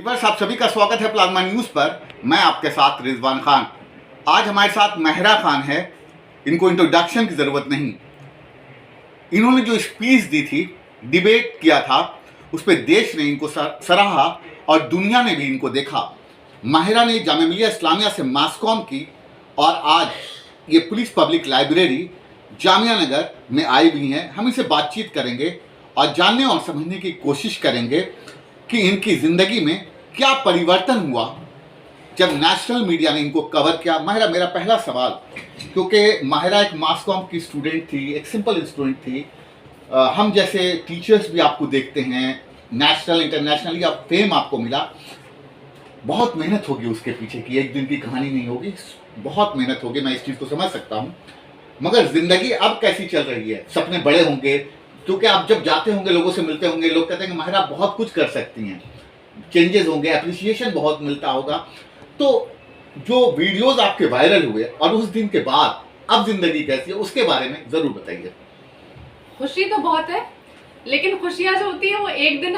बस आप सभी का स्वागत है प्लाज्मा न्यूज़ पर। मैं आपके साथ रिजवान खान। आज हमारे साथ महरा खान है। इनको इंट्रोडक्शन की ज़रूरत नहीं। इन्होंने जो स्पीच दी थी, डिबेट किया था, उस पर देश ने इनको सराहा और दुनिया ने भी इनको देखा। महरा ने जामिया मिलिया इस्लामिया से मास कॉम की और आज ये police public library Jamia Nagar में आई हुई हैं। हम इनसे बातचीत करेंगे और जानने और समझने की कोशिश करेंगे कि इनकी ज़िंदगी में क्या परिवर्तन हुआ जब नेशनल मीडिया ने इनको कवर किया। महरा, मेरा पहला सवाल, क्योंकि महरा एक मास कॉम की स्टूडेंट थी, एक सिंपल स्टूडेंट थी। हम जैसे टीचर्स भी आपको देखते हैं, नेशनल इंटरनेशनली आप फेम आपको मिला। बहुत मेहनत होगी उसके पीछे की, एक दिन की कहानी नहीं होगी, बहुत मेहनत होगी, मैं इस चीज़ को समझ सकता हूँ। मगर ज़िंदगी अब कैसी चल रही है? सपने बड़े होंगे, क्योंकि आप जब जाते होंगे, लोगों से मिलते होंगे, लोग कहते हैं कि महरा बहुत कुछ कर सकती हैं, चेंजेस होंगे, अप्रिसिएशन बहुत मिलता होगा। तो जो वीडियोस आपके वायरल हुए और उस दिन के बाद अब जिंदगी कैसी है, उसके बारे में जरूर बताइए। खुशी तो बहुत है, लेकिन खुशियाँ जो होती है वो एक दिन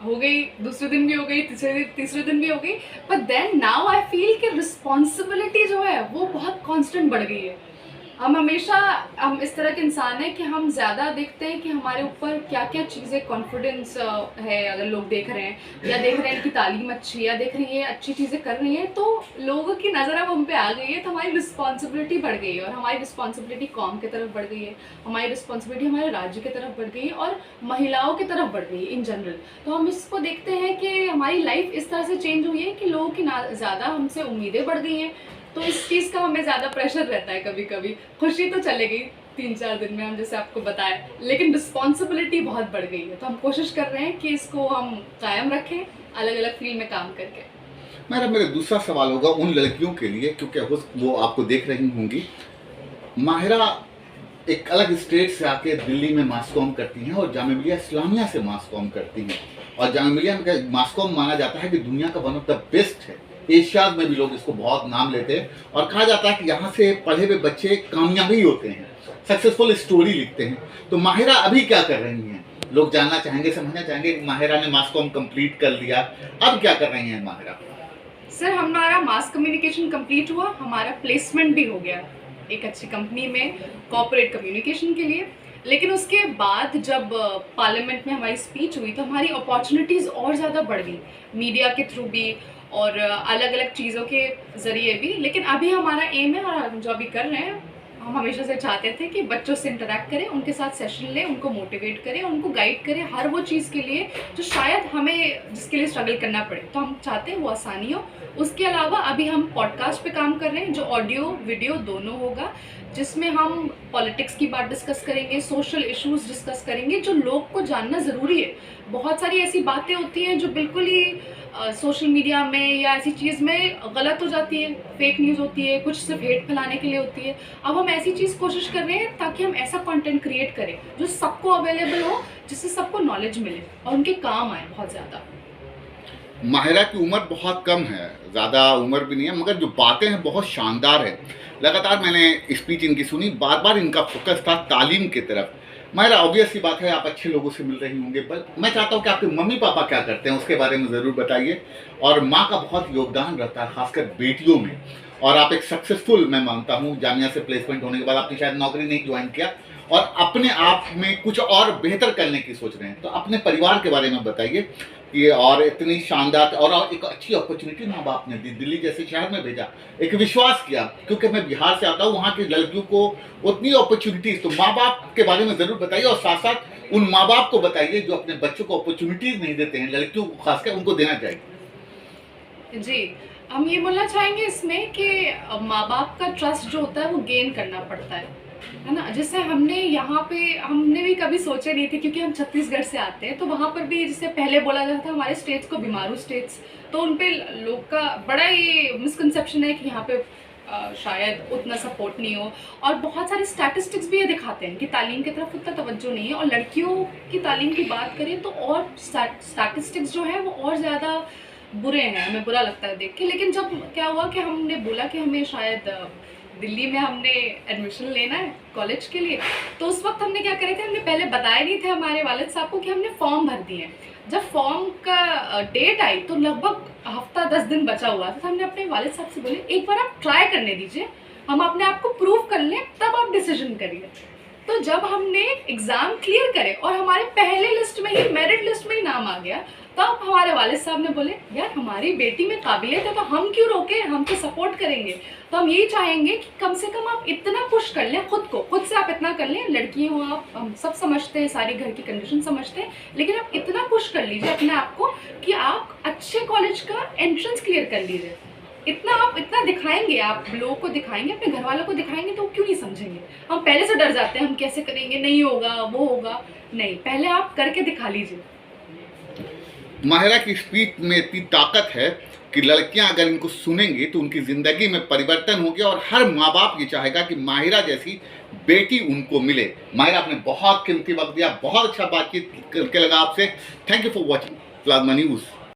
हो गई, दूसरे दिन भी हो गई, तीसरे दिन भी हो गई। But then now I feel कि रिस्पॉन्सिबिलिटी जो है वो बहुत कांस्टेंट बढ़ गई है। हम इस तरह के इंसान हैं कि हम ज़्यादा देखते हैं कि हमारे ऊपर क्या क्या चीज़ें कॉन्फिडेंस है। अगर लोग देख रहे हैं या देख रहे हैं कि तालीम अच्छी है या देख रही है अच्छी चीज़ें कर रही हैं, तो लोगों की नज़र अब हम पे आ गई है, तो हमारी रिस्पॉन्सिबिलिटी बढ़ गई है। और हमारी रिस्पॉन्सिबिलिटी कौम की तरफ बढ़ गई है, हमारी रिस्पॉन्सिबिलिटी हमारे राज्य की तरफ बढ़ गई है और महिलाओं की तरफ बढ़ गई है इन जनरल। तो हम इसको देखते हैं कि हमारी लाइफ इस तरह से चेंज हुई है कि लोगों की ज़्यादा हमसे उम्मीदें बढ़ गई हैं। तो इस चीज़ का हमें ज़्यादा प्रेशर रहता है। कभी कभी खुशी तो चलेगी 3-4 दिन में, हम जैसे आपको बताया, लेकिन रिस्पॉन्सिबिलिटी बहुत बढ़ गई है। तो हम कोशिश कर रहे हैं कि इसको हम कायम रखें, अलग अलग फील्ड में काम करके। मेरा दूसरा सवाल होगा उन लड़कियों के लिए, क्योंकि वो आपको देख रही होंगी। माहिरा एक अलग स्टेट से आके दिल्ली में मास कॉम करती हैं और जामिया मिलिया इस्लामिया से मास कॉम करती हैं। और जामिया मिलिया में मास कॉम माना जाता है कि दुनिया का वन ऑफ द बेस्ट है। एशिया में भी लोग इसको बहुत नाम लेते हैं और कहा जाता है कि यहाँ से पढ़े हुए बच्चे कामयाब ही होते हैं, सक्सेसफुल स्टोरी लिखते हैं। तो माहिरा अभी क्या कर रही हैं? लोग जानना चाहेंगे, समझना चाहेंगे। माहिरा ने मास कॉम कंप्लीट कर लिया, अब क्या कर रही हैं माहिरा? सर, हमारा मास कम्युनिकेशन कंप्लीट हुआ, हमारा प्लेसमेंट भी हो गया एक अच्छी कंपनी में कॉर्पोरेट कम्युनिकेशन के लिए। लेकिन उसके बाद जब पार्लियामेंट में हमारी स्पीच हुई तो हमारी अपॉर्चुनिटीज़ और ज़्यादा बढ़ गई, मीडिया के थ्रू भी और अलग अलग चीज़ों के ज़रिए भी। लेकिन अभी हमारा एम है और हम जो अभी कर रहे हैं, हम हमेशा से चाहते थे कि बच्चों से इंटरेक्ट करें, उनके साथ सेशन लें, उनको मोटिवेट करें, उनको गाइड करें हर वो चीज़ के लिए जो शायद हमें जिसके लिए स्ट्रगल करना पड़े। तो हम चाहते हैं वो आसानी हो। उसके अलावा अभी हम पॉडकास्ट पे काम कर रहे हैं, जो ऑडियो वीडियो दोनों होगा, जिसमें हम पॉलिटिक्स की बात डिस्कस करेंगे, सोशल इश्यूज़ डिस्कस करेंगे जो लोग को जानना ज़रूरी है। बहुत सारी ऐसी बातें होती हैं जो बिल्कुल ही सोशल मीडिया में या ऐसी चीज़ में गलत हो जाती है, फेक न्यूज़ होती है, कुछ सिर्फ हेट फैलाने के लिए होती है। अब हम ऐसी चीज़ कोशिश कर रहे हैं ताकि हम ऐसा कंटेंट क्रिएट करें जो सबको अवेलेबल हो, जिससे सबको नॉलेज मिले और उनके काम आए बहुत ज़्यादा। माहिरा की उम्र बहुत कम है, ज़्यादा उम्र भी नहीं है, मगर जो बातें हैं बहुत शानदार है। लगातार मैंने स्पीच इनकी सुनी, बार बार इनका फोकस था तालीम की तरफ। माहिरा, ऑब्वियस सी बात है आप अच्छे लोगों से मिल रही होंगे, पर मैं चाहता हूँ कि आपके मम्मी पापा क्या करते हैं उसके बारे में ज़रूर बताइए। और माँ का बहुत योगदान रहता है, खासकर बेटियों में। और आप एक सक्सेसफुल, मैं मानता हूँ, जामिया से प्लेसमेंट होने के बाद आपने शायद नौकरी नहीं ज्वाइन किया और अपने आप में कुछ और बेहतर करने की सोच रहे हैं। तो अपने परिवार के बारे में बताइए कि और इतनी शानदार और एक अच्छी अपॉर्चुनिटी माँ बाप ने दी, दिल्ली जैसे शहर में भेजा, एक विश्वास किया। क्योंकि मैं बिहार से आता हूँ, वहाँ की लड़कियों को उतनी अपॉर्चुनिटीज़, तो माँ बाप के बारे में ज़रूर बताइए। और साथ साथ उन माँ बाप को बताइए जो अपने बच्चों को अपॉर्चुनिटीज़ नहीं देते हैं, लड़कियों को खासकर, उनको देना चाहिए। जी, हम ये बोलना चाहेंगे इसमें कि माँ बाप का ट्रस्ट जो होता है वो गेन करना पड़ता है ना। जैसे हमने भी कभी सोचे नहीं थे, क्योंकि हम छत्तीसगढ़ से आते हैं, तो वहाँ पर भी जैसे पहले बोला जाता था हमारे स्टेट्स को बीमारू स्टेट्स, तो उन पे लोग का बड़ा ये मिसकंसेप्शन है कि यहाँ पे शायद उतना सपोर्ट नहीं हो। और बहुत सारे स्टैटिस्टिक्स भी ये दिखाते हैं कि तालीम की तरफ उतना तवज्जो नहीं है। और लड़कियों की तालीम की बात करें तो और स्टैटिस्टिक्स जो है वो और ज़्यादा बुरे हैं, हमें बुरा लगता है देख के। लेकिन जब क्या हुआ कि हमने बोला कि हमें शायद दिल्ली में हमने एडमिशन लेना है कॉलेज के लिए, तो उस वक्त हमने क्या करे थे, हमने पहले बताया नहीं थे हमारे वालिद साहब को कि हमने फॉर्म भर दिए हैं। जब फॉर्म का डेट आई तो लगभग हफ्ता 10 दिन बचा हुआ था, तो हमने अपने वालिद साहब से बोले एक बार आप ट्राई करने दीजिए, हम अपने आप को प्रूव कर लें, तब आप डिसीजन करिए। तो जब हमने एग्ज़ाम क्लियर करे और हमारे पहले लिस्ट में ही, मेरिट लिस्ट में ही नाम आ गया, तब हमारे वालिद साहब ने बोले यार हमारी बेटी में काबिलियत है तो हम क्यों रोके, हम तो सपोर्ट करेंगे। तो हम यही चाहेंगे कि कम से कम आप इतना पुश कर लें खुद को, खुद से आप इतना कर लें, लड़की हो आप, हम सब समझते हैं, सारी घर की कंडीशन समझते हैं, लेकिन आप इतना पुश कर लीजिए अपने आप को कि आप अच्छे कॉलेज का एंट्रेंस क्लियर कर लीजिए। इतना आप इतना दिखाएंगे, आप लोगों को दिखाएंगे, अपने घर वालों को दिखाएंगे, तो क्यों नहीं समझेंगे। हम पहले से डर जाते हैं, हम कैसे करेंगे, नहीं होगा, वो होगा, नहीं, पहले आप करके दिखा लीजिए। माहिरा की स्पीच में इतनी ताकत है कि लड़कियां अगर इनको सुनेंगी तो उनकी ज़िंदगी में परिवर्तन हो गया, और हर माँ बाप ये चाहेगा कि माहिरा जैसी बेटी उनको मिले। माहिरा, आपने बहुत कीमती वक्त दिया, बहुत अच्छा बातचीत करके लगा आपसे। Thank you for watching plasma news.